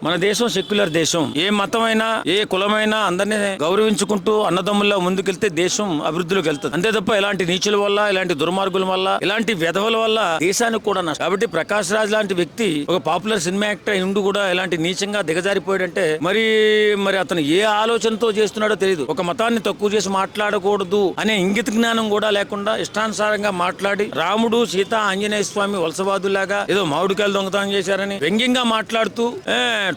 మన దేశం సెక్యులర్ దేశం. ఏ మతమైనా ఏ కులమైనా అందరినీ గౌరవించుకుంటూ అన్నదమ్ముల్లో ముందుకెళ్తే దేశం అభివృద్ధిలోకి వెళ్తుంది. అంతే తప్ప ఇలాంటి నీచుల వల్ల, ఇలాంటి దుర్మార్గుల వల్ల, ఇలాంటి వెధవల వల్ల దేశానికి కూడా నష్టం. కాబట్టి ప్రకాష్ రాజ్ లాంటి వ్యక్తి ఒక పాపులర్ సినిమా యాక్టర్ ఉండి కూడా ఇలాంటి నీచంగా దిగజారిపోయాడంటే మరి అతను ఏ ఆలోచనతో చేస్తున్నాడో తెలియదు. ఒక మతాన్ని తక్కువ చేసి మాట్లాడకూడదు అనే ఇంగిత జ్ఞానం కూడా లేకుండా ఇష్టానుసారంగా మాట్లాడి రాముడు సీత ఆంజనేయ స్వామి వలసవాదులాగా ఏదో మామిడికాయలు దొంగతనం చేశారని వ్యంగ్యంగా మాట్లాడుతూ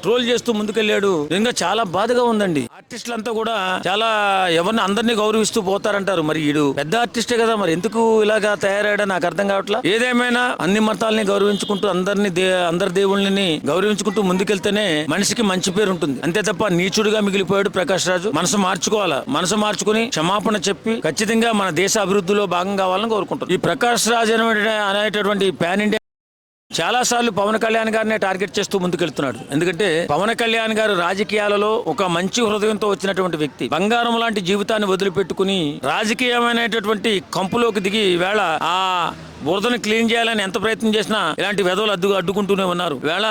ట్రోల్ చేస్తూ ముందుకెళ్లాడు. ఇంకా చాలా బాధగా ఉందండి. ఆర్టిస్టులంతా కూడా చాలా ఎవరిని అందరినీ గౌరవిస్తూ పోతారంటారు. మరి ఈడు పెద్ద ఆర్టిస్టే కదా, మరి ఎందుకు ఇలాగా తయారయ్యాడో నాకు అర్థం కావట్లా. ఏదేమైనా అన్ని మతాలని గౌరవించుకుంటూ అందరి దేవుళ్ళని గౌరవించుకుంటూ ముందుకెళ్తేనే మనిషికి మంచి పేరు ఉంటుంది. అంతే తప్ప నీచుడుగా మిగిలిపోయాడు ప్రకాష్ రాజు. మనసు మార్చుకోవాలా, మనసు మార్చుకుని క్షమాపణ చెప్పి ఖచ్చితంగా మన దేశ అభివృద్ధిలో భాగం కావాలని కోరుకుంటాం. ఈ ప్రకాష్ రాజ్ అనేటటువంటి పాన్ ఇండియా చాలా సార్లు పవన్ కళ్యాణ్ గారినే టార్గెట్ చేస్తూ ముందుకెళ్తున్నాడు. ఎందుకంటే పవన్ కళ్యాణ్ గారు రాజకీయాలలో ఒక మంచి హృదయంతో వచ్చినటువంటి వ్యక్తి. బంగారం లాంటి జీవితాన్ని వదిలిపెట్టుకుని రాజకీయమైనటువంటి కంపులోకి దిగి వేళ ఆ బురదను క్లీన్ చేయాలని ఎంత ప్రయత్నం చేసినా ఇలాంటి వెధవలు అడ్డుకుంటూనే ఉన్నారు. వేళ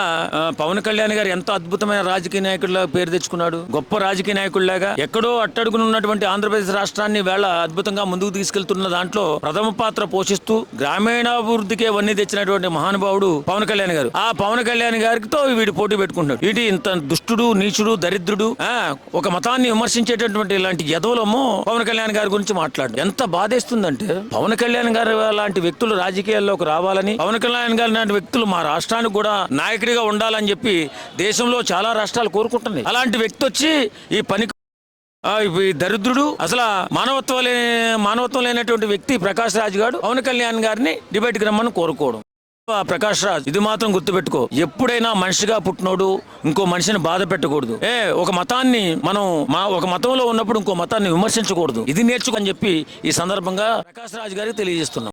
పవన్ కళ్యాణ్ గారు ఎంత అద్భుతమైన రాజకీయ నాయకుడిలా పేరు తెచ్చుకున్నాడు. గొప్ప రాజకీయ నాయకుడిలాగా ఎక్కడో అట్టడుగున ఉన్నటువంటి ఆంధ్రప్రదేశ్ రాష్ట్రాన్ని వేళ అద్భుతంగా ముందుకు తీసుకెళ్తున్న దాంట్లో ప్రథమ పాత్ర పోషిస్తూ గ్రామీణాభివృద్ధికే వన్నీ తెచ్చినటువంటి మహానుభావుడు పవన్ కళ్యాణ్ గారు. ఆ పవన్ కళ్యాణ్ గారితో వీడు పోటీ పెట్టుకుంటున్నాడు. వీటి ఇంత దుష్టుడు, నీచుడు, దరిద్రుడు, ఒక మతాన్ని విమర్శించేటటువంటి ఇలాంటి యదవులమో పవన్ కళ్యాణ్ గారి గురించి మాట్లాడు. ఎంత బాధేస్తుందంటే పవన్ కళ్యాణ్ గారు లాంటి వ్యక్తులు రాజకీయాల్లోకి రావాలని, పవన్ కళ్యాణ్ గారి లాంటి వ్యక్తులు మా రాష్ట్రానికి కూడా నాయకుడిగా ఉండాలని చెప్పి దేశంలో చాలా రాష్ట్రాలు కోరుకుంటున్నాయి. అలాంటి వ్యక్తి వచ్చి ఈ పని దరిద్రుడు, అసలు మానవత్వం లేనటువంటి వ్యక్తి ప్రకాష్ రాజ్ గారు పవన్ కళ్యాణ్ గారిని డిబేట్కి రమ్మని కోరుకోవడం. ప్రకాష్ రాజ్, ఇది మాత్రం గుర్తుపెట్టుకో, ఎప్పుడైనా మనిషిగా పుట్టినోడు ఇంకో మనిషిని బాధ పెట్టకూడదు. ఒక మతాన్ని ఒక మతంలో ఉన్నప్పుడు ఇంకో మతాన్ని విమర్శించకూడదు. ఇది నేర్చుకొని చెప్పి ఈ సందర్భంగా ప్రకాష్ రాజ్ గారికి తెలియజేస్తున్నాం.